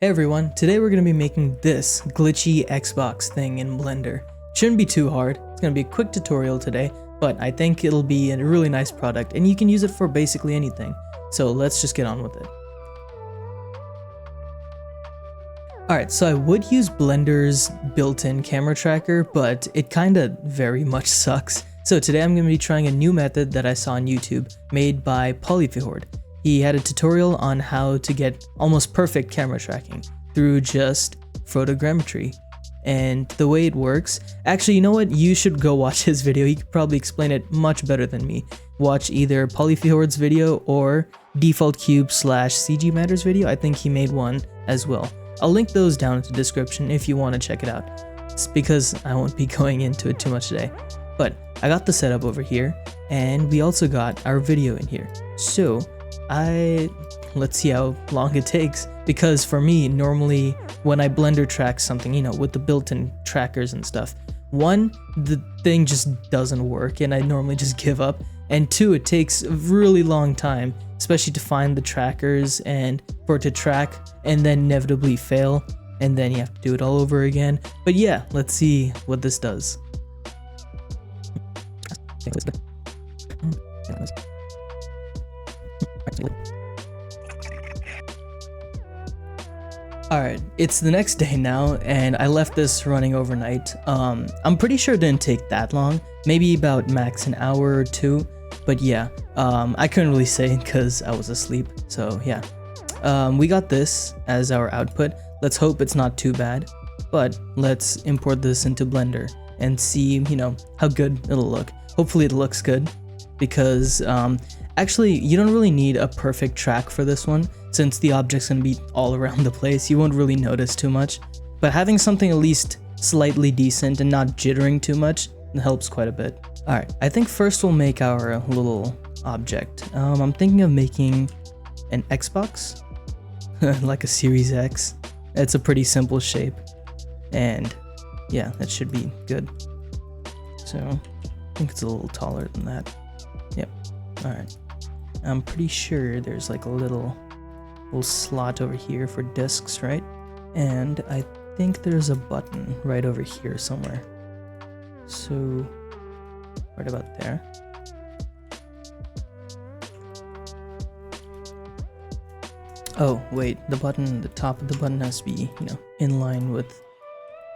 Hey everyone, today we're going to be making this glitchy Xbox thing in Blender. Shouldn't be too hard, it's going to be a quick tutorial today, but I think it'll be a really nice product and you can use it for basically anything. So let's just get on with it. Alright, so I would use Blender's built-in camera tracker, but it kinda very much sucks. So today I'm going to be trying a new method that I saw on YouTube made by Polyfihord. He had a tutorial on how to get almost perfect camera tracking through just photogrammetry. And the way it works, actually, you know what? You should go watch his video. He could probably explain it much better than me. Watch either Polyfihord's video or DefaultCube/CG Matters video. I think he made one as well. I'll link those down in the description if you want to check it out. It's because I won't be going into it too much today. But I got the setup over here, and we also got our video in here. So let's see how long it takes, because for me, normally when I Blender track something, you know, with the built-in trackers and stuff, one, the thing just doesn't work and I normally just give up, and two, it takes a really long time, especially to find the trackers and for it to track and then inevitably fail, and then you have to do it all over again. But yeah, let's see what this does. Alright, it's the next day now, and I left this running overnight. I'm pretty sure it didn't take that long, maybe about max an hour or two, but yeah, I couldn't really say because I was asleep, so yeah. We got this as our output. Let's hope it's not too bad, but let's import this into Blender and see, you know, how good it'll look. Hopefully it looks good, because actually, you don't really need a perfect track for this one, since the object's gonna be all around the place. You won't really notice too much, but having something at least slightly decent and not jittering too much helps quite a bit. Alright, I think first we'll make our little object. I'm thinking of making an Xbox, like a Series X. It's a pretty simple shape, and yeah, that should be good. So, I think it's a little taller than that. Yep, alright. I'm pretty sure there's like a little slot over here for discs, right? And I think there's a button right over here somewhere. So, right about there. Oh, wait, the top of the button has to be, you know, in line with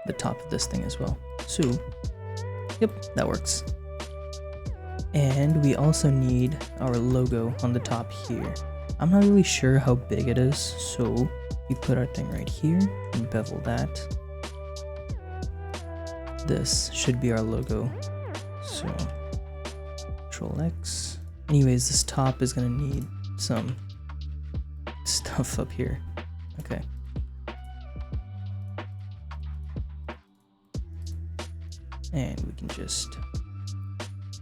the top of this thing as well. So, yep, that works. And we also need our logo on the top here. I'm not really sure how big it is, so we put our thing right here and bevel that. This should be our logo. So, Control X. Anyways, this top is gonna need some stuff up here. Okay. And we can just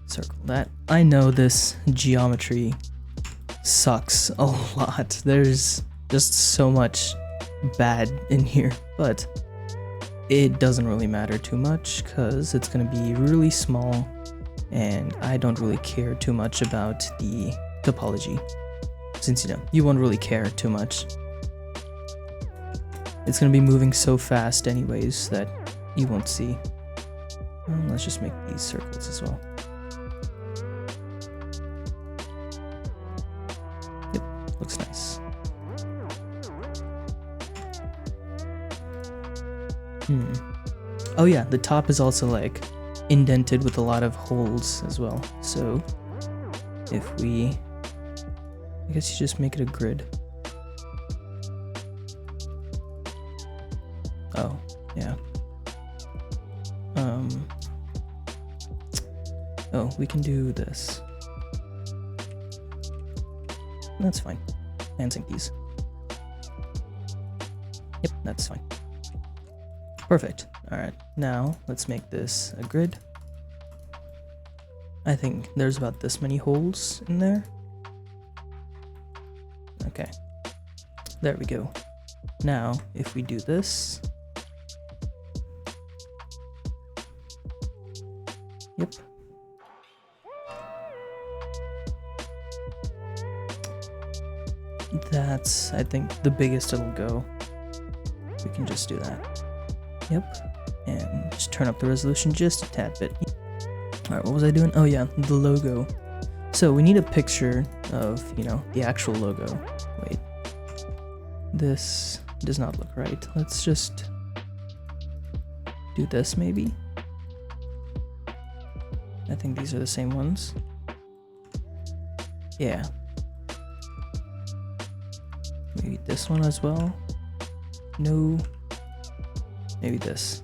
circle that. I know this geometry sucks a lot. There's just so much bad in here, but it doesn't really matter too much because it's going to be really small and I don't really care too much about the topology, since, you know, you won't really care too much. It's going to be moving so fast anyways that you won't see. Let's just make these circles as well. Looks nice. Oh yeah, the top is also like indented with a lot of holes as well. So if we, I guess you just make it a grid. Oh, yeah. Oh, we can do this. That's fine. And sync these. Yep, that's fine. Perfect. Alright, now let's make this a grid. I think there's about this many holes in there. Okay. There we go. Now, if we do this. Yep. That's, I think, the biggest it'll go. we can just do that. Yep, and just turn up the resolution just a tad bit. Alright, what was I doing? Oh yeah, the logo. So we need a picture of, you know, the actual logo. Wait, this does not look right. Let's just do this maybe. I think these are the same ones. Yeah. Maybe this one as well. No. Maybe this.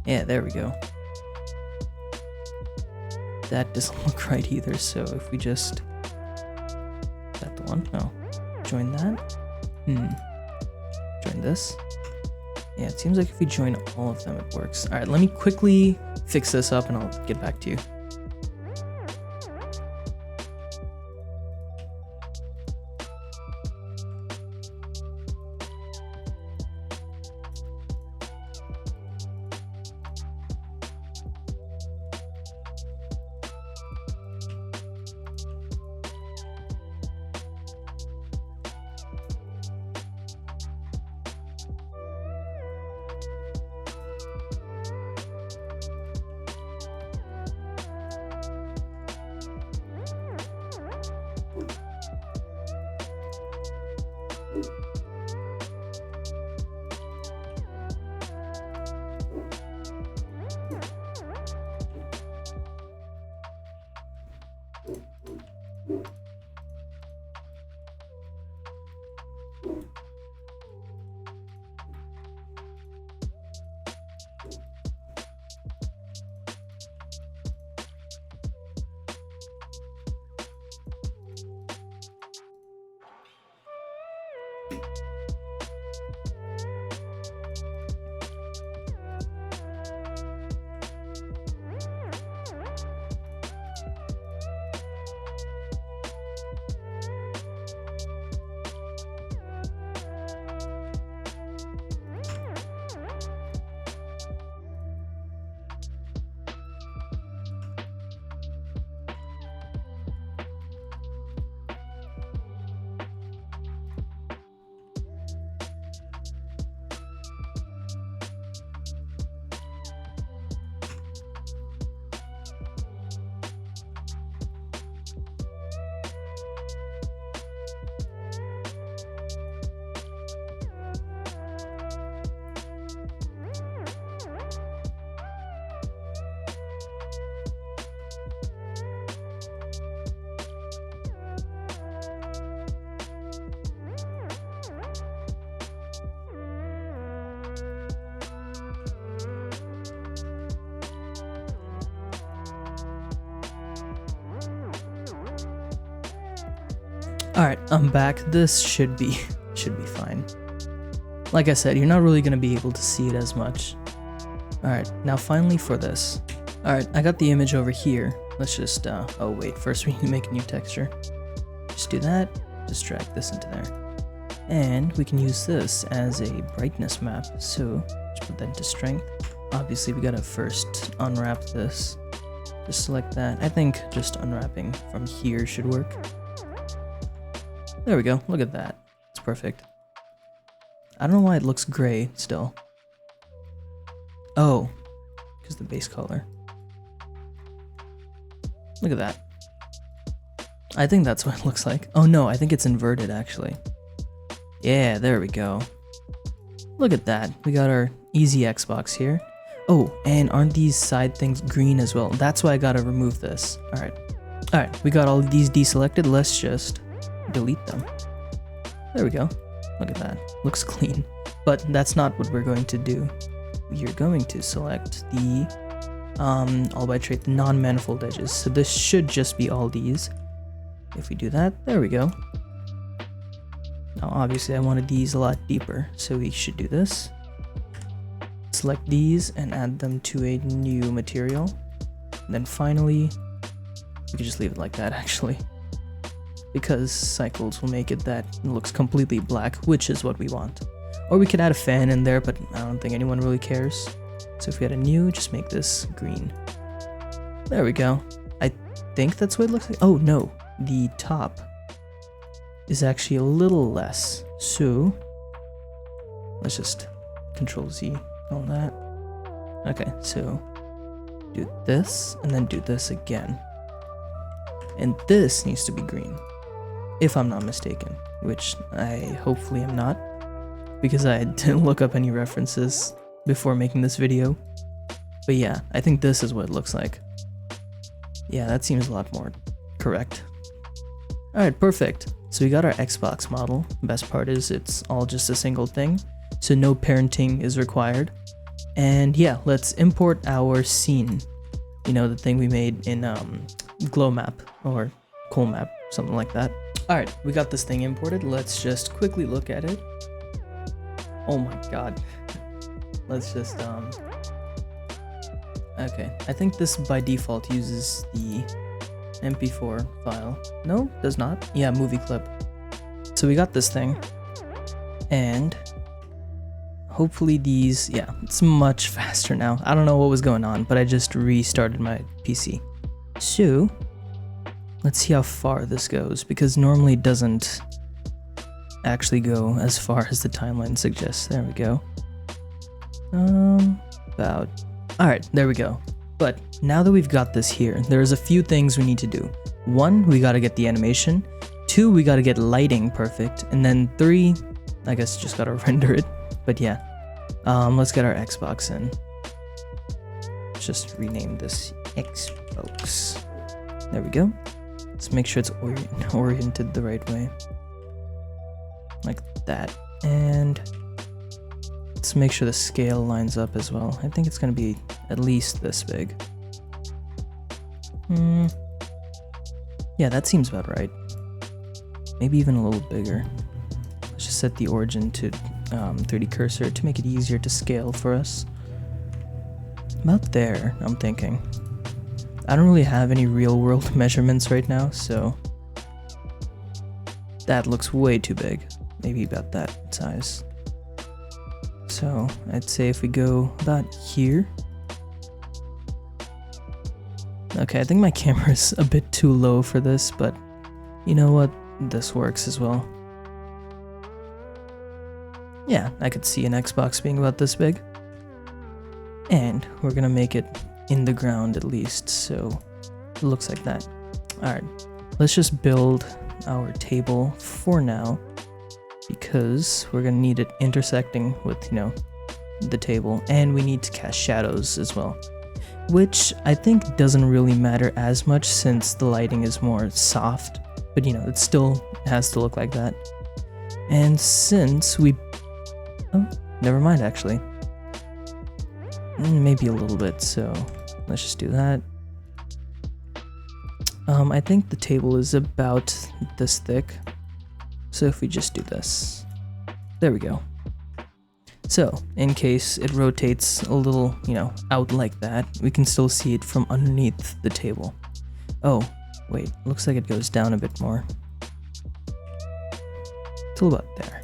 Yeah, there we go. That doesn't look right either, so if we just... Is that the one? No. Join that? Join this? Yeah, it seems like if we join all of them, it works. Alright, let me quickly fix this up and I'll get back to you. Alright, I'm back. This should be fine. Like I said, you're not really going to be able to see it as much. Alright, now finally for this. Alright, I got the image over here. Let's just, oh wait, first we need to make a new texture. Just do that, just drag this into there. And we can use this as a brightness map, so just put that into strength. Obviously we gotta first unwrap this. Just select that. I think just unwrapping from here should work. There we go, look at that. It's perfect. I don't know why it looks gray still. Oh, because the base color. Look at that. I think that's what it looks like. Oh no, I think it's inverted actually. Yeah, there we go. Look at that. We got our easy Xbox here. Oh, and aren't these side things green as well? That's why I gotta remove this. Alright. Alright, we got all of these deselected. Let's just delete them. There we go. Look at that. Looks clean. But that's not what we're going to do. You're going to select the all by trait, the non-manifold edges. So this should just be all these. If we do that, there we go. Now obviously I wanted these a lot deeper, so we should do this. Select these and add them to a new material. And then finally, we can just leave it like that actually. Because cycles will make it that it looks completely black, which is what we want. Or we could add a fan in there, but I don't think anyone really cares. So if we had a new, just make this green. There we go. I think that's what it looks like. Oh no, the top is actually a little less. So let's just Control Z on that. Okay, so do this and then do this again. And this needs to be green, if I'm not mistaken, which I hopefully am not, because I didn't look up any references before making this video. But yeah, I think this is what it looks like. Yeah, that seems a lot more correct. Alright, perfect. So we got our Xbox model. Best part is it's all just a single thing, so no parenting is required. And yeah, let's import our scene. You know, the thing we made in Glow Map or Cool Map, something like that. Alright, we got this thing imported. Let's just quickly look at it. Oh my god. Let's just okay, I think this by default uses the MP4 file. No, does not. Yeah, movie clip. So we got this thing, and hopefully these, yeah, it's much faster now. I don't know what was going on, but I just restarted my PC. So let's see how far this goes, because normally it doesn't actually go as far as the timeline suggests. There we go. Alright, there we go. But now that we've got this here, there's a few things we need to do. 1, we gotta get the animation. 2, we gotta get lighting perfect. And then 3, I guess just gotta render it. But yeah, let's get our Xbox in. Just rename this Xbox. There we go. Let's make sure it's oriented the right way. Like that. And let's make sure the scale lines up as well. I think it's gonna be at least this big. Yeah, that seems about right. Maybe even a little bigger. Let's just set the origin to 3D cursor to make it easier to scale for us. About there, I'm thinking. I don't really have any real world measurements right now, so that looks way too big. Maybe about that size. So I'd say if we go about here. Okay, I think my camera is a bit too low for this, but you know what? This works as well. Yeah, I could see an Xbox being about this big. And we're gonna make it in the ground at least, so it looks like that. Alright, let's just build our table for now, because we're gonna need it intersecting with, you know, the table, and we need to cast shadows as well, which I think doesn't really matter as much since the lighting is more soft, but you know, it still has to look like that. And since we, oh, never mind actually, maybe a little bit, so let's just do that. I think the table is about this thick, so if we just do this, there we go. So in case it rotates a little, you know, out like that, we can still see it from underneath the table. Oh, wait, looks like it goes down a bit more. Till about there.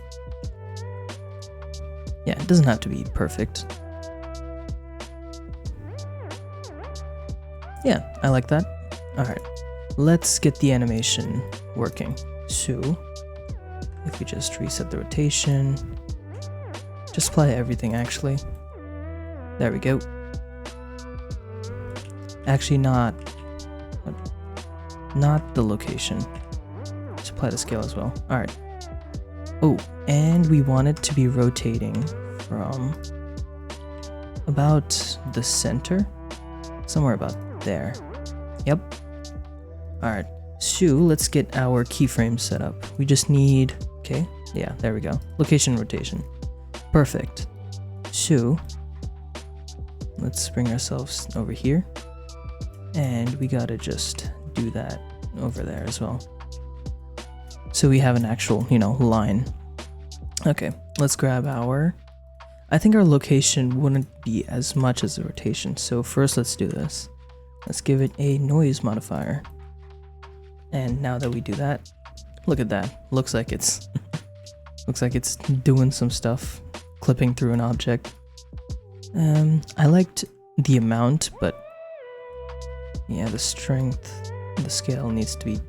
Yeah, it doesn't have to be perfect. Yeah, I like that. Alright, let's get the animation working. So, if we just reset the rotation, just apply everything actually. There we go. Actually not the location. Just apply the scale as well. Alright. Oh, and we want it to be rotating from about the center. Somewhere about there. Yep. Alright, so let's get our keyframe set up. We just need, okay, yeah, there we go. Location rotation. Perfect. So let's bring ourselves over here. And we gotta just do that over there as well. So we have an actual, you know, line. Okay, let's grab our, I think our location wouldn't be as much as the rotation. So first let's do this. Let's give it a noise modifier. And now that we do that, look at that. Looks like it's looks like it's doing some stuff, clipping through an object. I liked the amount, but yeah, the strength, the scale needs to be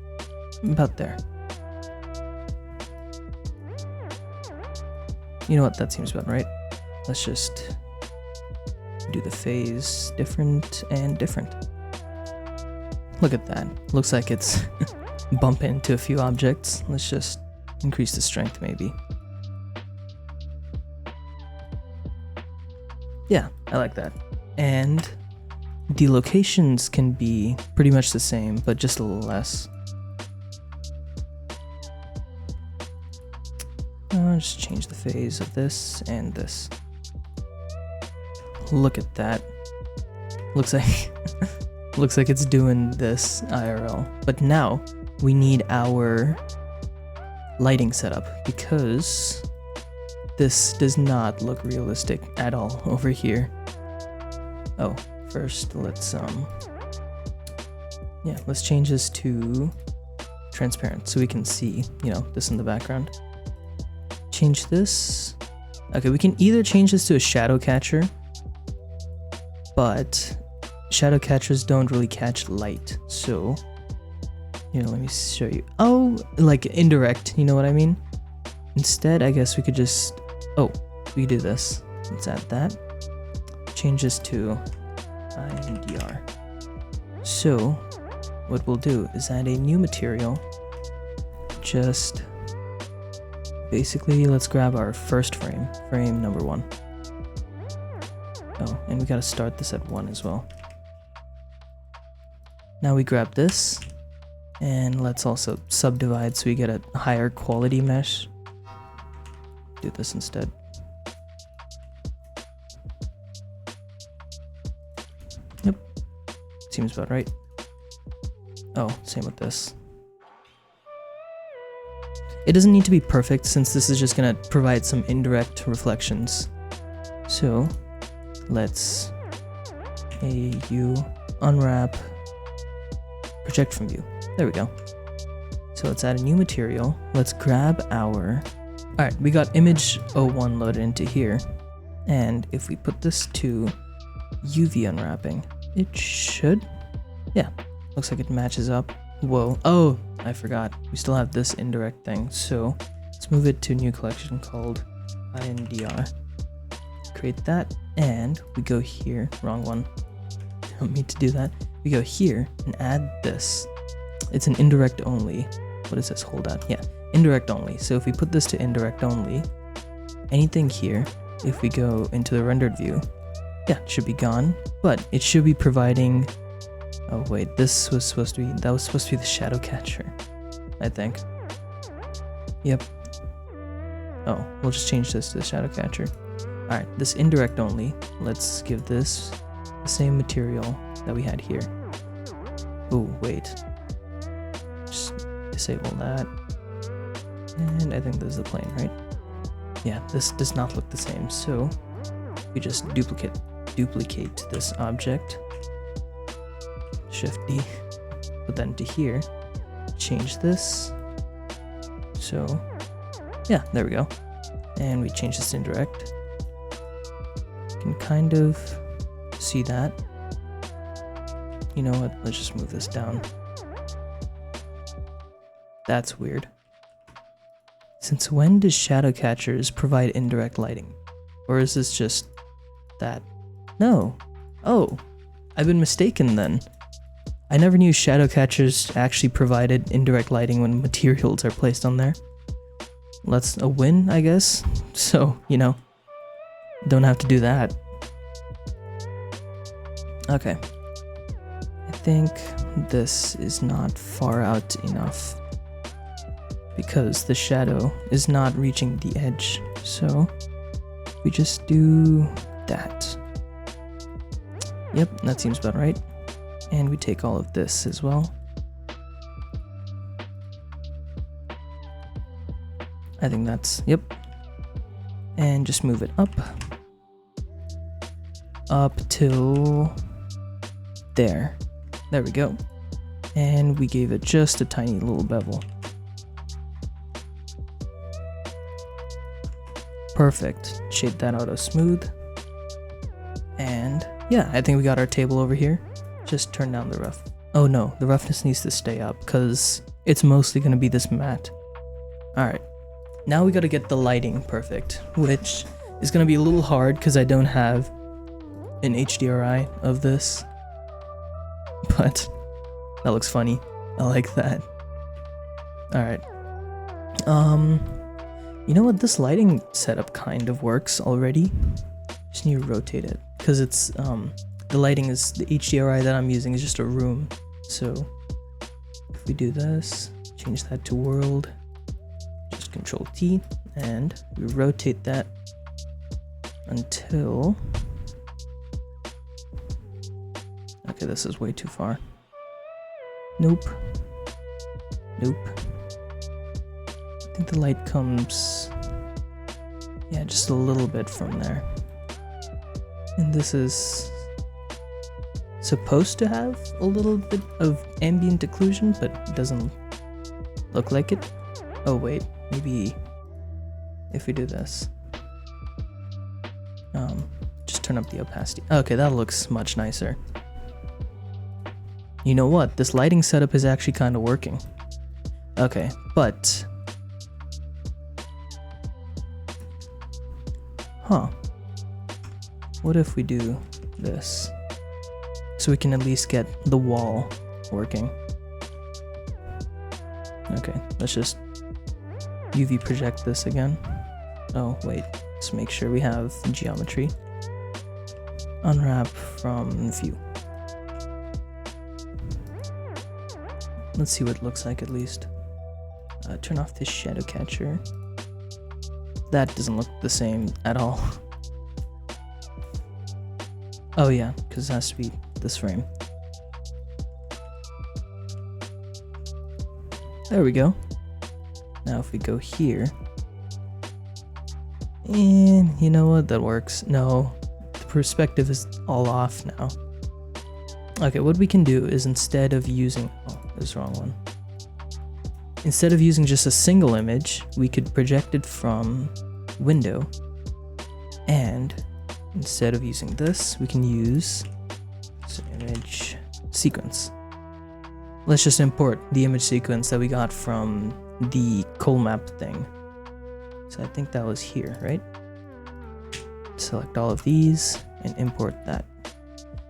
about there. You know what? That seems about right. Let's just do the phase different and different. Look at that. Looks like it's bumping into a few objects. Let's just increase the strength maybe. Yeah, I like that. And the locations can be pretty much the same, but just a little less. I'll just change the phase of this and this. Look at that. Looks like looks like it's doing this IRL. But now we need our lighting setup because this does not look realistic at all over here. Oh, first let's let's change this to transparent so we can see, you know, this in the background. Change this. Okay, we can either change this to a shadow catcher, but shadow catchers don't really catch light. So, you know, let me show you. Oh, like indirect, you know what I mean? Instead, I guess we could just, we do this. Let's add that. Change this to INDR. So, what we'll do is add a new material. Just basically, let's grab our first frame, frame number 1. Oh, and we gotta start this at 1 as well. Now we grab this, and let's also subdivide so we get a higher quality mesh. Do this instead. Yep, seems about right. Oh, same with this. It doesn't need to be perfect since this is just gonna provide some indirect reflections. So let's unwrap, project from view. There we go. So let's add a new material. Let's grab our, alright, we got image 01 loaded into here. And if we put this to UV unwrapping, it should, yeah, looks like it matches up. Whoa, oh, I forgot. We still have this indirect thing. So let's move it to a new collection called INDR. Create that, and we go here, wrong one. Don't mean to do that. We go here and add this. It's an indirect only. What is this? Hold on. Yeah, indirect only. So if we put this to indirect only, anything here, if we go into the rendered view, yeah, it should be gone, but it should be providing, oh wait, this was supposed to be, that was supposed to be the shadow catcher, I think. Yep. Oh, we'll just change this to the shadow catcher. Alright, this indirect only, let's give this the same material that we had here. Oh, wait. Just disable that. And I think this is the plane, right? Yeah, this does not look the same, so we just duplicate this object. Shift D, put that into here, change this. So, yeah, there we go. And we change this to indirect. You can kind of see that. You know what? Let's just move this down. That's weird. Since when does shadow catchers provide indirect lighting? Or is this just that? No. Oh, I've been mistaken then. I never knew shadow catchers actually provided indirect lighting when materials are placed on there. Well, that's a win, I guess. So, you know, don't have to do that. Okay. I think this is not far out enough because the shadow is not reaching the edge. So we just do that. Yep, that seems about right. And we take all of this as well. I think that's, yep. And just move it up till there. There we go. And we gave it just a tiny little bevel. Perfect. Shape that auto smooth. And yeah, I think we got our table over here. Just turn down the rough. Oh no, the roughness needs to stay up because it's mostly going to be this matte. Alright, Now we gotta get the lighting perfect, which is gonna be a little hard because I don't have an HDRI of this. But that looks funny. I like that. Alright. You know what? This lighting setup kind of works already. Just need to rotate it. Because it's, the lighting is, the HDRI that I'm using is just a room. So, if we do this, change that to world, just Control T, and we rotate that until... Okay, this is way too far. Nope. Nope. I think the light comes... Yeah, just a little bit from there. And this is supposed to have a little bit of ambient occlusion, but it doesn't look like it. Oh wait, maybe if we do this. Just turn up the opacity. Okay, that looks much nicer. You know what? This lighting setup is actually kind of working. Okay, but... Huh. What if we do this? So we can at least get the wall working. Okay, let's just UV project this again. Oh, wait. Let's make sure we have geometry. Unwrap from view. Let's see what it looks like at least. Turn off this shadow catcher. That doesn't look the same at all. Oh yeah, because it has to be this frame. There we go. Now if we go here, and you know what, that works. No, the perspective is all off now. Okay, what we can do is instead of using, oh, this is the wrong one. Instead of using just a single image, we could project it from window, and instead of using this, we can use image sequence. Let's just import the image sequence that we got from the coal map thing. So I think that was here, right? Select all of these and import that.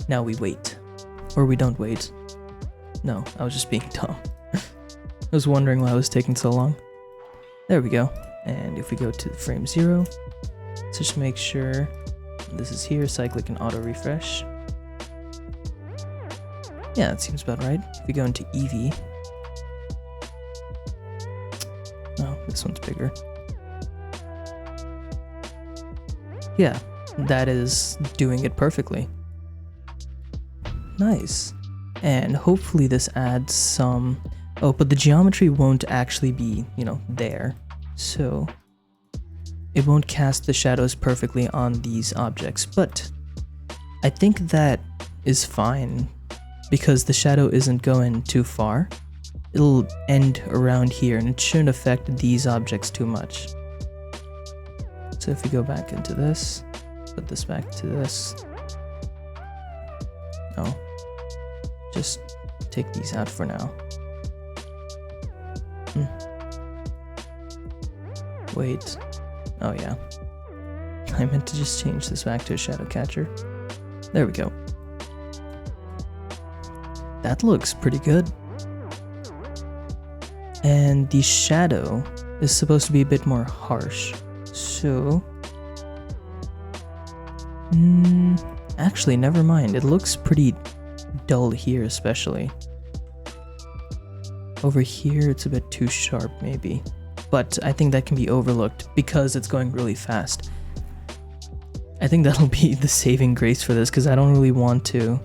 Now we wait. Or we don't wait. No, I was just being dumb. I was wondering why it was taking so long. There we go. And if we go to frame 0, let's just make sure this is here, cyclic and auto refresh. Yeah, that seems about right. If we go into Eevee. Oh, this one's bigger. Yeah, that is doing it perfectly. Nice. And hopefully this adds some... Oh, but the geometry won't actually be, you know, there. So it won't cast the shadows perfectly on these objects. But I think that is fine because the shadow isn't going too far. It'll end around here and it shouldn't affect these objects too much. So if we go back into this, put this back to this. No. Just take these out for now. Wait. Oh yeah. I meant to just change this back to a shadow catcher. There we go. That looks pretty good. And the shadow is supposed to be a bit more harsh. So... actually, never mind. It looks pretty dull here, especially. Over here, it's a bit too sharp, maybe. But I think that can be overlooked because it's going really fast. I think that'll be the saving grace for this because I don't really want to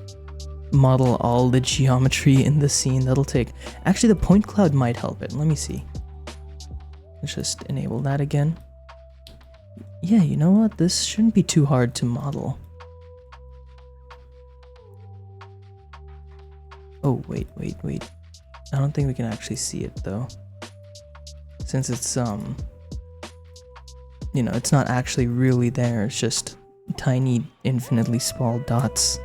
model all the geometry in the scene. That'll take... Actually, the point cloud might help it. Let me see. Let's just enable that again. Yeah, you know what? This shouldn't be too hard to model. Oh, wait. I don't think we can actually see it, though. Since it's, you know, it's not actually really there. It's just tiny, infinitely small dots.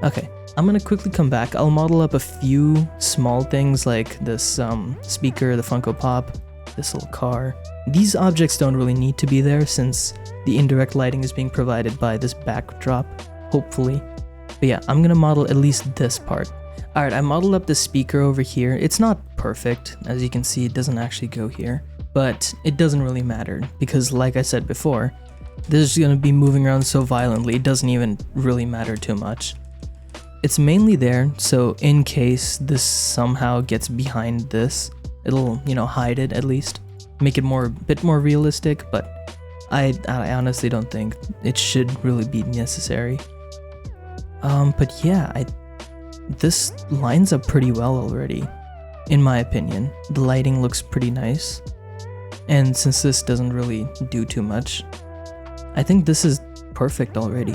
Okay, I'm gonna quickly come back. I'll model up a few small things like this, speaker, the Funko Pop, this little car. These objects don't really need to be there since the indirect lighting is being provided by this backdrop, hopefully. But yeah, I'm gonna model at least this part. Alright, I modeled up the speaker over here. It's not perfect. As you can see, it doesn't actually go here. But it doesn't really matter because, like I said before, this is gonna be moving around so violently, it doesn't even really matter too much. It's mainly there, so in case this somehow gets behind this, it'll, you know, hide it at least. Make it bit more realistic, but I honestly don't think it should really be necessary. But yeah, this lines up pretty well already, in my opinion. The lighting looks pretty nice, and since this doesn't really do too much, I think this is perfect already.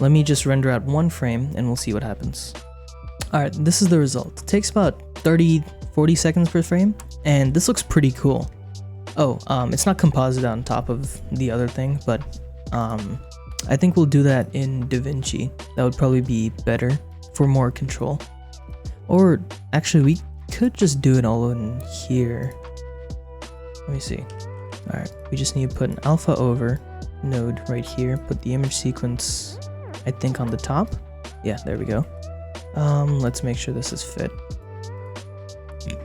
Let me just render out one frame and we'll see what happens. Alright, this is the result. It takes about 30-40 seconds per frame, and this looks pretty cool. Oh, it's not composite on top of the other thing, but I think we'll do that in DaVinci. That would probably be better for more control. Or actually, we could just do it all in here. Let me see. Alright, we just need to put an alpha over node right here, put the image sequence, I think, on the top. Yeah, there we go. Let's make sure this is fit.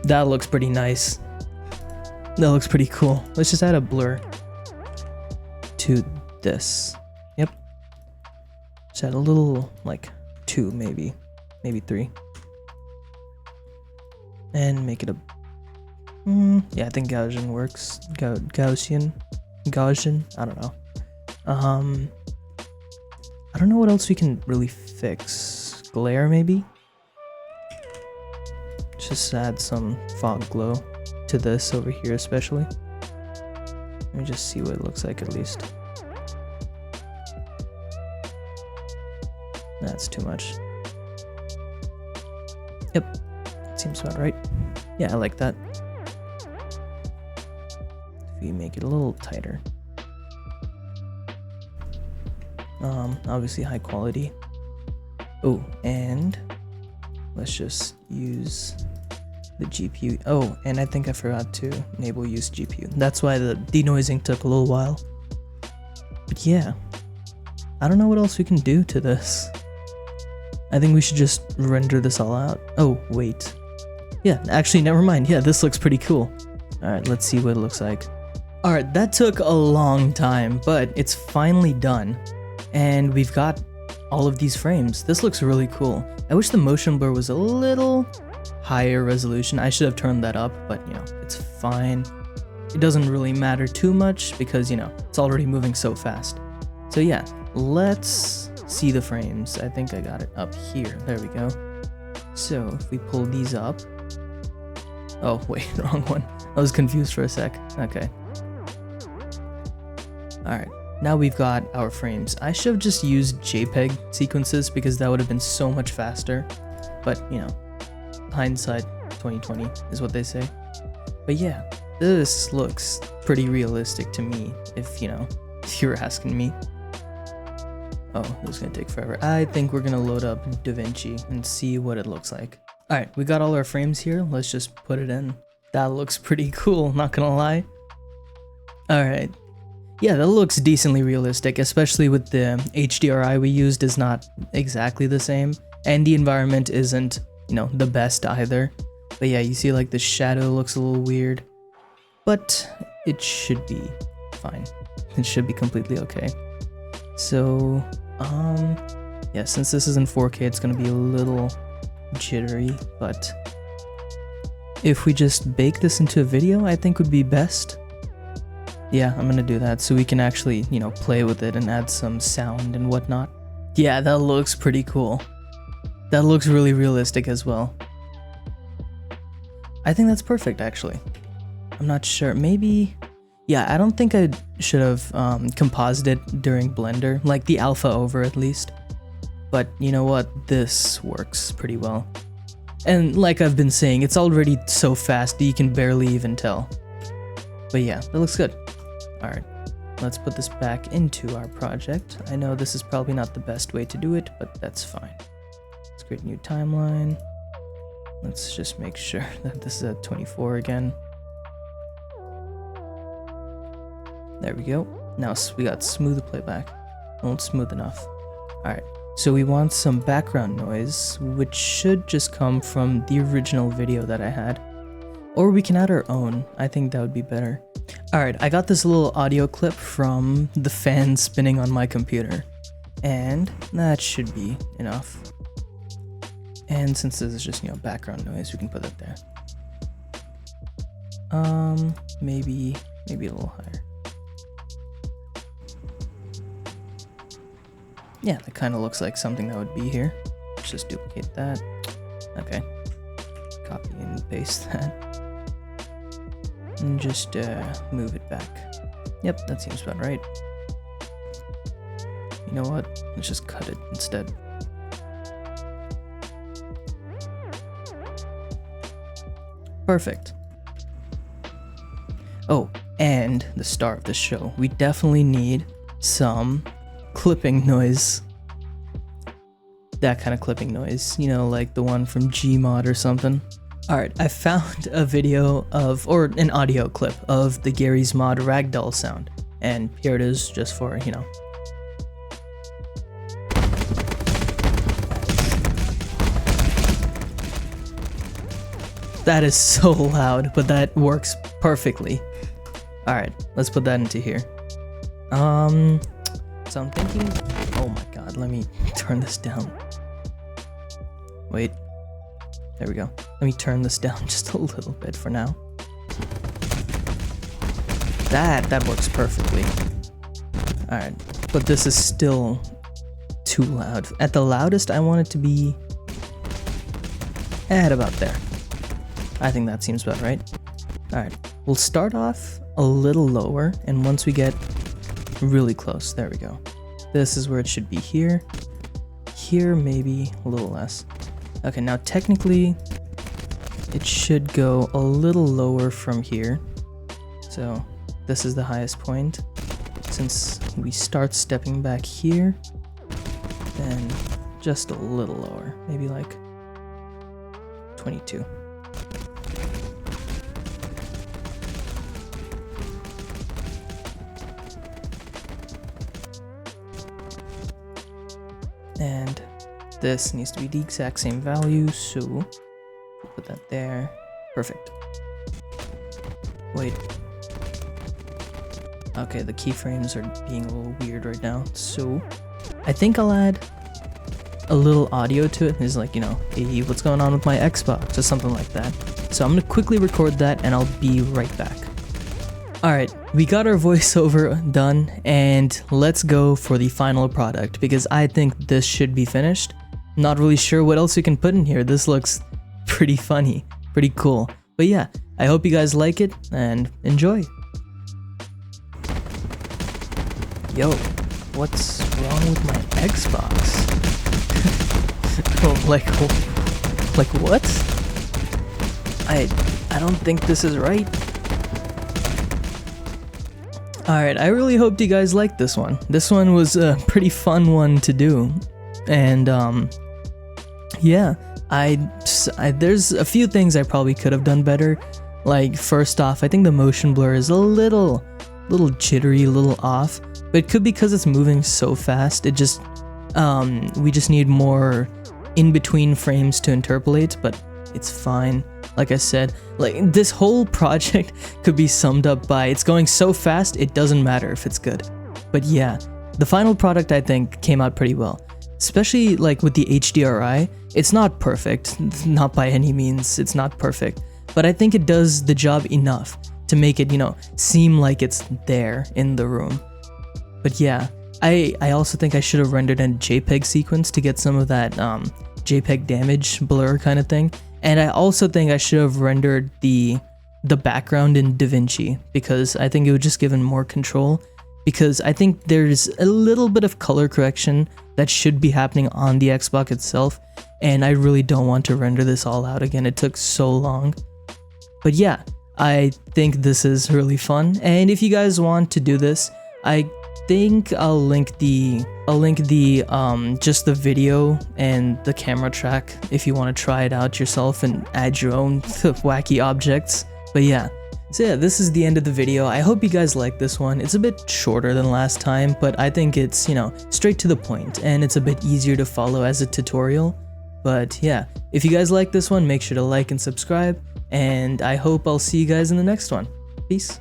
That looks pretty nice. That looks pretty cool. Let's just add a blur to this. Yep. Just add a little, like, 2 maybe 3. And make it a... yeah, I think Gaussian works. Gaussian? I don't know. I don't know what else we can really fix. Glare, maybe? Just add some fog glow to this over here especially. Let me just see what it looks like at least. That's too much. Yep, seems about right. Yeah, I like that. If we make it a little tighter. Obviously high quality. Oh, and let's just use the GPU. Oh, and I think I forgot to enable use GPU. That's why the denoising took a little while. But yeah, I don't know what else we can do to this. I think we should just render this all out. Oh, wait. Yeah, actually, never mind. Yeah, this looks pretty cool. Alright, let's see what it looks like. Alright, that took a long time, but it's finally done. And we've got all of these frames. This looks really cool. I wish the motion blur was a little higher resolution. I should have turned that up, but you know, it's fine. It doesn't really matter too much because, you know, it's already moving so fast. So yeah, let's see the frames. I think I got it up here. There we go. So if we pull these up. Oh, wait, wrong one. I was confused for a sec. Okay. Alright. Now we've got our frames. I should have just used JPEG sequences because that would have been so much faster. But, you know, hindsight 2020 is what they say. But yeah, this looks pretty realistic to me, if you know, if you're asking me. Oh, this is gonna take forever. I think we're gonna load up DaVinci and see what it looks like. Alright, we got all our frames here. Let's just put it in. That looks pretty cool, not gonna lie. Alright. Yeah, that looks decently realistic, especially with the HDRI we used is not exactly the same. And the environment isn't, you know, the best either. But yeah, you see like the shadow looks a little weird. But it should be fine. It should be completely okay. So, yeah, since this is in 4K, it's gonna be a little jittery, but if we just bake this into a video, I think would be best. Yeah, I'm gonna do that so we can actually, you know, play with it and add some sound and whatnot. Yeah, that looks pretty cool. That looks really realistic as well. I think that's perfect, actually. I'm not sure. Maybe... Yeah, I don't think I should have composited during Blender, like the alpha over at least. But you know what? This works pretty well. And like I've been saying, it's already so fast that you can barely even tell. But yeah, that looks good. Alright, let's put this back into our project. I know this is probably not the best way to do it, but that's fine. Let's create a new timeline. Let's just make sure that this is at 24 again. There we go. Now we got smooth playback. Not smooth enough. Alright, so we want some background noise, which should just come from the original video that I had. Or we can add our own. I think that would be better. Alright, I got this little audio clip from the fan spinning on my computer. And that should be enough. And since this is just, you know, background noise, we can put that there. Maybe a little higher. Yeah, that kind of looks like something that would be here. Let's just duplicate that. Okay. Copy and paste that. And just move it back. Yep, that seems about right. You know what? Let's just cut it instead. Perfect. Oh, and the star of the show. We definitely need some clipping noise. That kind of clipping noise, you know, like the one from Gmod or something. Alright, I found a video of, or an audio clip of the Gary's Mod ragdoll sound. And here it is, just for, you know. That is so loud, but that works perfectly. Alright, let's put that into here. So I'm thinking, oh my god, let me turn this down. Wait, there we go. Let me turn this down just a little bit for now. That works perfectly. Alright, but this is still too loud. At the loudest, I want it to be at about there. I think that seems about right. Alright, we'll start off a little lower, and once we get really close, there we go. This is where it should be here. Here, maybe a little less. Okay, now technically, it should go a little lower from here. So, this is the highest point. Since we start stepping back here, then just a little lower. Maybe like 22. And this needs to be the exact same value, so we'll put that there. Perfect. Wait. Okay, the keyframes are being a little weird right now, so I think I'll add a little audio to it. It's like, you know, hey, what's going on with my Xbox or something like that. So I'm gonna quickly record that and I'll be right back. Alright, we got our voiceover done, and let's go for the final product, because I think this should be finished. Not really sure what else we can put in here. This looks pretty funny, pretty cool. But yeah, I hope you guys like it, and enjoy. Yo, what's wrong with my Xbox? Oh, like what? I don't think this is right. Alright, I really hoped you guys liked this one. This one was a pretty fun one to do. And, yeah, there's a few things I probably could have done better. Like, first off, I think the motion blur is a little jittery, a little off. But it could be because it's moving so fast. It just, we just need more in-between frames to interpolate, but it's fine. Like I said, like this whole project could be summed up by it's going so fast, it doesn't matter if it's good. But yeah, the final product I think came out pretty well. Especially like with the HDRI, it's not perfect, not by any means, it's not perfect. But I think it does the job enough to make it, you know, seem like it's there in the room. But yeah, I also think I should have rendered in JPEG sequence to get some of that JPEG damage blur kind of thing. And I also think I should have rendered the background in DaVinci, because I think it would just give it more control, because I think there's a little bit of color correction that should be happening on the Xbox itself, and I really don't want to render this all out again. It took so long. But yeah, I think this is really fun, and if you guys want to do this, I think I'll link the just the video and the camera track if you want to try it out yourself and add your own wacky objects. But yeah, So yeah, this is the end of the video. I hope you guys like this one. It's a bit shorter than last time, but I think it's, you know, straight to the point, and it's a bit easier to follow as a tutorial. But yeah, if you guys like this one, make sure to like and subscribe, and I hope I'll see you guys in the next one. Peace.